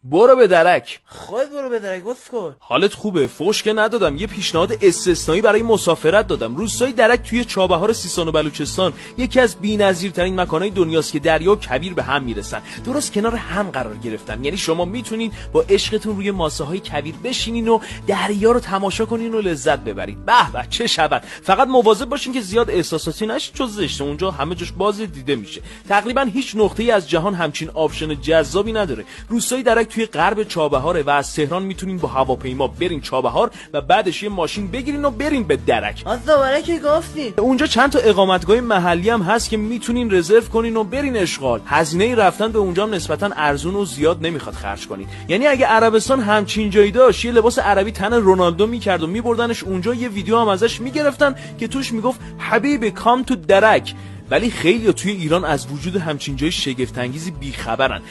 برو به درک. خود برو به درک اسکل. حالت خوبه؟ فوش که ندادم، یه پیشنهاد استثنایی برای مسافرت دادم. روستای درک توی چابهار سیستان و بلوچستان یکی از بی‌نظیرترین مکانهای دنیاست که دریا و کویر به هم میرسن، درست کنار هم قرار گرفتن. یعنی شما میتونین با عشقتون روی ماسه های کویر بشینین و دریا رو تماشا کنین و لذت ببرید. به به چه شبن. فقط مواظب باشین که زیاد احساساتی نشید، چون زشته، اونجا همه جاش باز دیده میشه. تقریبا هیچ نقطه‌ای از جهان همچین آپشن جذابی نداره. روستای درک توی غرب چابهاره و از تهران میتونین با هواپیما برین چابهار و بعدش یه ماشین بگیرین و برین به درک. آزاوره که گفتی اونجا چند تا اقامتگاه محلی هم هست که میتونین رزرو کنین و برین اشغال. هزینه رفتن به اونجا نسبتا ارزون و زیاد نمیخواد خرج کنین. یعنی اگه عربستان همچین جایی داشت، یه لباس عربی تن رونالدو میکرد و میبردنش اونجا، یه ویدیو هم ازش میگرفتن که توش میگفت حبیبی کام تو درک. ولی خیلی توی ایران از وجود همچین جای شگفت انگیزی بیخبرن.